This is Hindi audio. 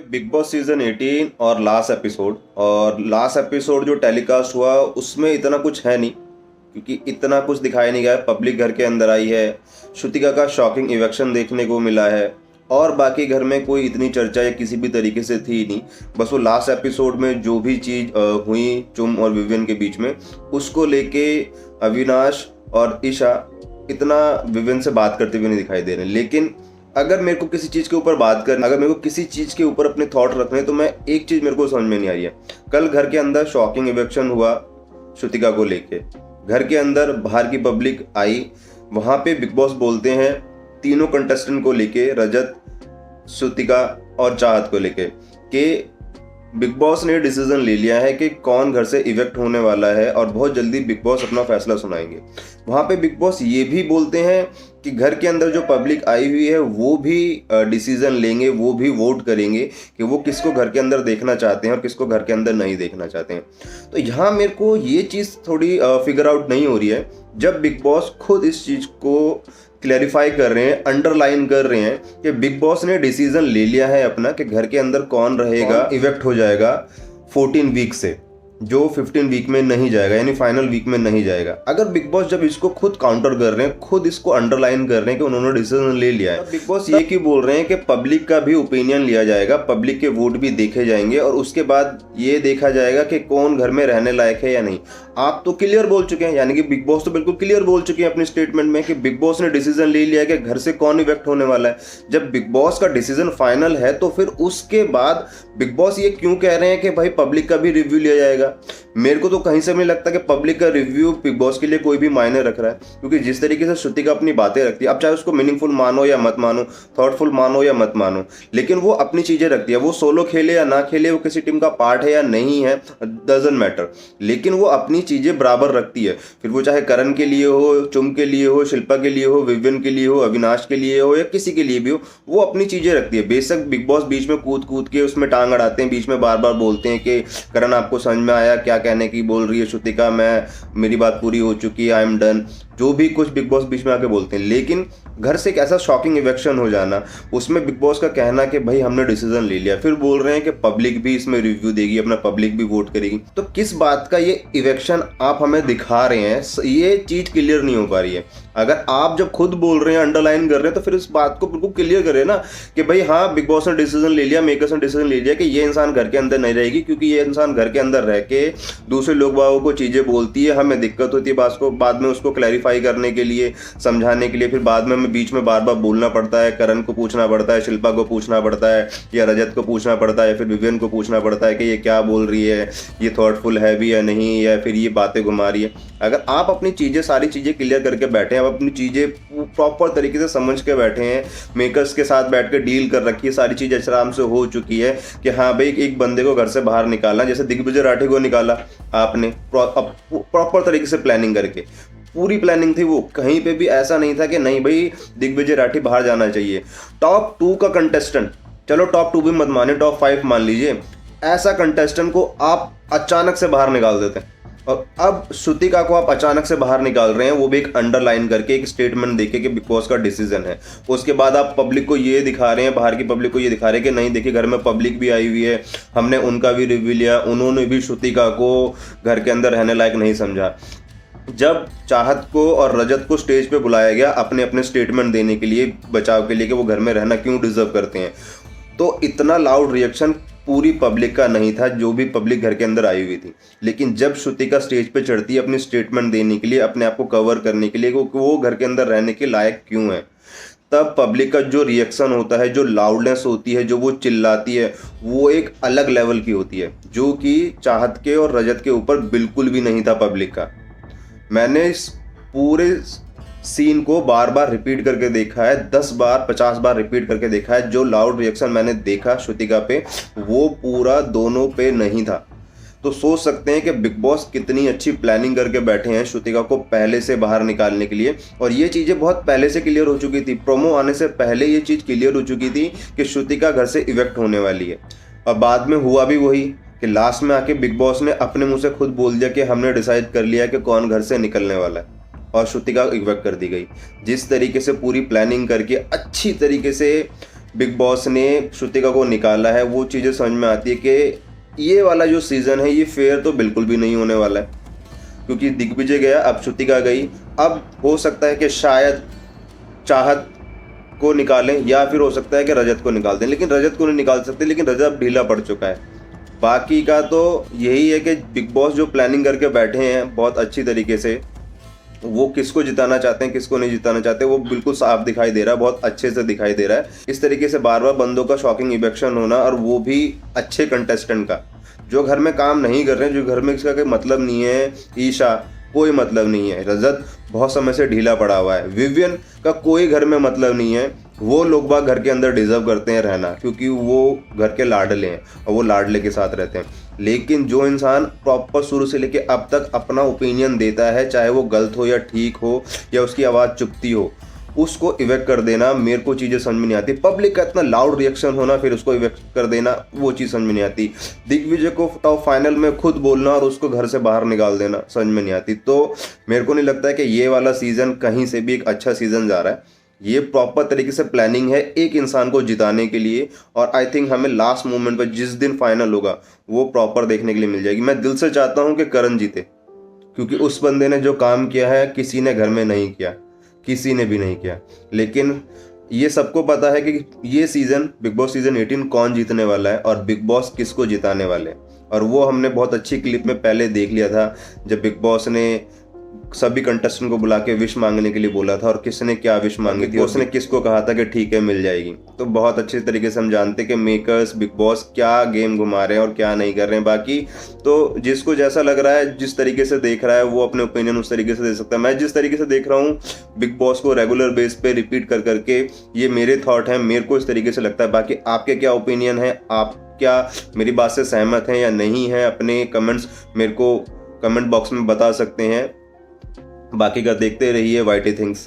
बिग बॉस सीजन 18 और लास्ट एपिसोड जो टेलीकास्ट हुआ उसमें इतना कुछ है नहीं, क्योंकि इतना कुछ दिखाया नहीं गया। पब्लिक घर के अंदर आई है, श्रुतिका का शॉकिंग इवेक्शन देखने को मिला है और बाकी घर में कोई इतनी चर्चा या किसी भी तरीके से थी नहीं। बस वो लास्ट एपिसोड में जो भी चीज़ हुई चुम और विवियन के बीच में, उसको लेके अविनाश और ईशा इतना विवियन से बात करते हुए नहीं दिखाई दे रहे। लेकिन अगर मेरे को किसी चीज़ के ऊपर बात करनी, अगर मेरे को किसी चीज़ के ऊपर अपने थॉट रखने, तो मैं एक चीज़ मेरे को समझ में नहीं आई है। कल घर के अंदर शॉकिंग इवेक्शन हुआ श्रुतिका को लेके, घर के अंदर बाहर की पब्लिक आई, वहाँ पे बिग बॉस बोलते हैं तीनों कंटेस्टेंट को लेके, रजत, श्रुतिका और चाहत को लेके, कि बिग बॉस ने डिसीजन ले लिया है कि कौन घर से इवेक्ट होने वाला है और बहुत जल्दी बिग बॉस अपना फैसला सुनाएंगे। वहाँ पे बिग बॉस ये भी बोलते हैं कि घर के अंदर जो पब्लिक आई हुई है वो भी डिसीजन लेंगे, वो भी वोट करेंगे कि वो किसको घर के अंदर देखना चाहते हैं और किसको घर के अंदर नहीं देखना चाहते हैं। तो यहाँ मेरे को ये चीज़ थोड़ी फिगर आउट नहीं हो रही है, जब बिग बॉस खुद इस चीज़ को क्लैरिफाई कर रहे हैं, अंडरलाइन कर रहे हैं कि बिग बॉस ने डिसीजन ले लिया है अपना कि घर के अंदर कौन रहेगा, इवेक्ट हो जाएगा 14 वीक से, जो 15 वीक में नहीं जाएगा, यानी फाइनल वीक में नहीं जाएगा। अगर बिग बॉस जब इसको खुद काउंटर कर रहे हैं, खुद इसको अंडरलाइन कर रहे हैं कि उन्होंने डिसीजन ले लिया है, बिग बॉस ये क्यों बोल रहे हैं कि पब्लिक का भी ओपिनियन लिया जाएगा, पब्लिक के वोट भी देखे जाएंगे और उसके बाद ये देखा जाएगा कि कौन घर में रहने लायक है या नहीं। आप तो क्लियर बोल चुके हैं, यानी कि बिग बॉस तो बिल्कुल क्लियर बोल चुके हैं अपने स्टेटमेंट में कि बिग बॉस ने डिसीजन ले लिया है कि घर से कौन इवेक्ट होने वाला है। जब बिग बॉस का डिसीजन फाइनल है तो फिर उसके बाद बिग बॉस ये क्यों कह रहे हैं कि भाई पब्लिक का भी रिव्यू लिया जाएगा। मेरे को तो कहीं से नहीं लगता कि पब्लिक का रिव्यू बिग बॉस के लिए कोई भी मायने रख रहा है, क्योंकि जिस तरीके से श्रुतिका अपनी बातें रखती है, अब चाहे उसको मीनिंगफुल मानो या मत मानो, थॉटफुल मानो या मत मानो, लेकिन वो अपनी चीजें रखती है। वो सोलो खेले या ना खेले, वो किसी टीम का पार्ट है या नहीं है, डजंट मैटर, लेकिन वो अपनी चीजें बराबर रखती है। फिर वो चाहे करण के लिए हो, चुम के लिए हो, शिल्पा के लिए हो, विवियन के लिए हो, अविनाश के लिए हो या किसी के लिए भी हो, वो अपनी चीजें रखती है। बेशक बिग बॉस बीच में कूद कूद के उसमें टांग अड़ाते हैं, बीच में बार बार बोलते हैं कि करण आपको समझ में आया क्या कहने की बोल रही है श्रुतिका, मेरी बात पूरी हो चुकी है, आई एम डन, जो भी कुछ बिग बॉस बीच में आके बोलते हैं। लेकिन घर से एक ऐसा शॉकिंग इवेक्शन हो जाना, उसमें बिग बॉस का कहना कि भाई हमने डिसीजन ले लिया, फिर बोल रहे हैं कि पब्लिक भी इसमें रिव्यू देगी, अपना पब्लिक भी वोट करेगी। तो किस बात का ये इवेक्शन आप हमें दिखा रहे हैं, ये चीज क्लियर नहीं हो पा रही है। अगर आप जब खुद बोल रहे हैं, अंडरलाइन कर रहे हैं, तो फिर इस बात को बिल्कुल क्लियर करें ना कि भाई हाँ, बिग बॉस ने डिसीजन ले लिया, मेकर्स ने डिसीजन ले लिया कि ये इंसान घर के अंदर नहीं रहेगी, क्योंकि ये इंसान घर के अंदर रह के दूसरे लोग बागों को चीजें बोलती है, हमें दिक्कत होती है बाद में उसको क्लैरिफाई करने के लिए, समझाने के लिए, फिर बाद में हमें बीच में बार बार बोलना पड़ता है, करण को पूछना पड़ता है, शिल्पा को पूछना पड़ता है, या रजत को पूछना पड़ता है, फिर विवियन को पूछना पड़ता है कि ये क्या बोल रही है, ये थॉटफुल है भी या नहीं, या फिर ये बातें घुमा रही है। अगर आप अपनी चीज़ें, सारी चीज़ें क्लियर करके बैठे हैं, आप अपनी चीज़ें प्रॉपर तरीके से समझ के बैठे हैं, मेकर्स के साथ बैठ के डील कर रखी है, सारी चीज़ें आराम से हो चुकी है कि हाँ भाई एक बंदे को घर से बाहर निकालना, जैसे दिग्विजय राठी को निकाला आपने प्रॉपर तरीके से प्लानिंग करके, पूरी प्लानिंग थी वो, कहीं पे भी ऐसा नहीं था कि नहीं भाई दिग्विजय राठी बाहर जाना चाहिए। टॉप 2 का कंटेस्टेंट, चलो टॉप 2 भी मत माने, टॉप 5 मान लीजिए, ऐसा कंटेस्टेंट को आप अचानक से बाहर निकाल देते हैं। और अब श्रुतिका को आप अचानक से बाहर निकाल रहे हैं, वो भी एक अंडरलाइन करके, एक स्टेटमेंट देके कि बिग बॉस का डिसीजन है। उसके बाद आप पब्लिक को ये दिखा रहे हैं, बाहर की पब्लिक को ये दिखा रहे हैं कि नहीं देखिए घर में पब्लिक भी आई हुई है, हमने उनका भी रिव्यू लिया, उन्होंने भी श्रुतिका को घर के अंदर रहने लायक नहीं समझा। जब चाहत को और रजत को स्टेज पे बुलाया गया अपने अपने स्टेटमेंट देने के लिए, बचाव के लिए, कि वो घर में रहना क्यों डिजर्व करते हैं, तो इतना लाउड रिएक्शन पूरी पब्लिक का नहीं था, जो भी पब्लिक घर के अंदर आई हुई थी। लेकिन जब श्रुतिका स्टेज पे चढ़ती है अपनी स्टेटमेंट देने के लिए, अपने आप को कवर करने के लिए, वो घर के अंदर रहने के लायक क्यों है, तब पब्लिक का जो रिएक्शन होता है, जो लाउडनेस होती है, जो वो चिल्लाती है, वो एक अलग लेवल की होती है, जो कि चाहत के और रजत के ऊपर बिल्कुल भी नहीं था पब्लिक का। मैंने इस पूरे सीन को बार बार रिपीट करके देखा है, 10 बार 50 बार रिपीट करके देखा है। जो लाउड रिएक्शन मैंने देखा श्रुतिका पे, वो पूरा दोनों पे नहीं था। तो सोच सकते हैं कि बिग बॉस कितनी अच्छी प्लानिंग करके बैठे हैं श्रुतिका को पहले से बाहर निकालने के लिए। और ये चीज़ें बहुत पहले से क्लियर हो चुकी थी, प्रोमो आने से पहले ये चीज़ क्लियर हो चुकी थी कि श्रुतिका घर से इवेक्ट होने वाली है। और बाद में हुआ भी वही कि लास्ट में आके बिग बॉस ने अपने मुंह से खुद बोल दिया कि हमने डिसाइड कर लिया कि कौन घर से निकलने वाला है, और श्रुतिका इवेक्ट कर दी गई। जिस तरीके से पूरी प्लानिंग करके अच्छी तरीके से बिग बॉस ने श्रुतिका को निकाला है वो चीज़ें समझ में आती है कि ये वाला जो सीज़न है ये फेयर तो बिल्कुल भी नहीं होने वाला है, क्योंकि दिग्विजय गया, अब श्रुतिका गई। अब हो सकता है कि शायद चाहत को निकालें या फिर हो सकता है कि रजत को निकाल दें, लेकिन रजत को नहीं निकाल सकते, लेकिन रजत अब ढीला पड़ चुका है। बाकी का तो यही है कि बिग बॉस जो प्लानिंग करके बैठे हैं बहुत अच्छी तरीके से, वो किसको जिताना चाहते हैं किसको नहीं जिताना चाहते वो बिल्कुल साफ दिखाई दे रहा है, बहुत अच्छे से दिखाई दे रहा है। इस तरीके से बार बार बंदों का शॉकिंग इवेक्शन होना, और वो भी अच्छे कंटेस्टेंट का, जो घर में काम नहीं कर रहे हैं, जो घर में इसका कोई मतलब नहीं है। ईशा कोई मतलब नहीं है, रजत बहुत समय से ढीला पड़ा हुआ है, विवियन का कोई घर में मतलब नहीं है। वो लोग बाग घर के अंदर डिजर्व करते हैं रहना, क्योंकि वो घर के लाडले हैं और वो लाडले के साथ रहते हैं। लेकिन जो इंसान प्रॉपर शुरू से लेके अब तक अपना ओपिनियन देता है, चाहे वो गलत हो या ठीक हो या उसकी आवाज़ चुभती हो, उसको इवेक्ट कर देना, मेरे को चीज़ें समझ में नहीं आती। पब्लिक का इतना लाउड रिएक्शन होना, फिर उसको इवेक्ट कर देना, वो चीज़ समझ में नहीं आती। दिग्विजय को टॉप फाइनल में खुद बोलना और उसको घर से बाहर निकाल देना समझ में नहीं आती। तो मेरे को नहीं लगता है कि ये वाला सीज़न कहीं से भी एक अच्छा सीज़न जा रहा है। ये प्रॉपर तरीके से प्लानिंग है एक इंसान को जिताने के लिए, और आई थिंक हमें लास्ट मोमेंट पर जिस दिन फाइनल होगा वो प्रॉपर देखने के लिए मिल जाएगी। मैं दिल से चाहता हूँ कि करण जीते, क्योंकि उस बंदे ने जो काम किया है किसी ने घर में नहीं किया, किसी ने भी नहीं किया। लेकिन ये सबको पता है कि ये सीज़न बिग बॉस सीज़न 18 कौन जीतने वाला है और बिग बॉस किसको जिताने वाले हैं, और वो हमने बहुत अच्छी क्लिप में पहले देख लिया था, जब बिग बॉस ने सभी कंटेस्टेंट को बुला के विश मांगने के लिए बोला था, और किसने क्या विश मांगी थी, उसने किसको कहा था कि ठीक है मिल जाएगी। तो बहुत अच्छे तरीके से हम जानते हैं कि मेकर्स बिग बॉस क्या गेम घुमा रहे हैं और क्या नहीं कर रहे हैं। बाकी तो जिसको जैसा लग रहा है, जिस तरीके से देख रहा है, वो अपने ओपिनियन उस तरीके से दे सकता है। मैं जिस तरीके से देख रहा हूँ बिग बॉस को रेगुलर बेस पे रिपीट कर करके, ये मेरे थॉट हैं, मेरे को इस तरीके से लगता है। बाकी आपके क्या ओपिनियन है, आप क्या मेरी बात से सहमत हैं या नहीं हैं, अपने कमेंट्स मेरे को कमेंट बॉक्स में बता सकते हैं। बाकी का देखते रहिए वाईटी थिंग्स।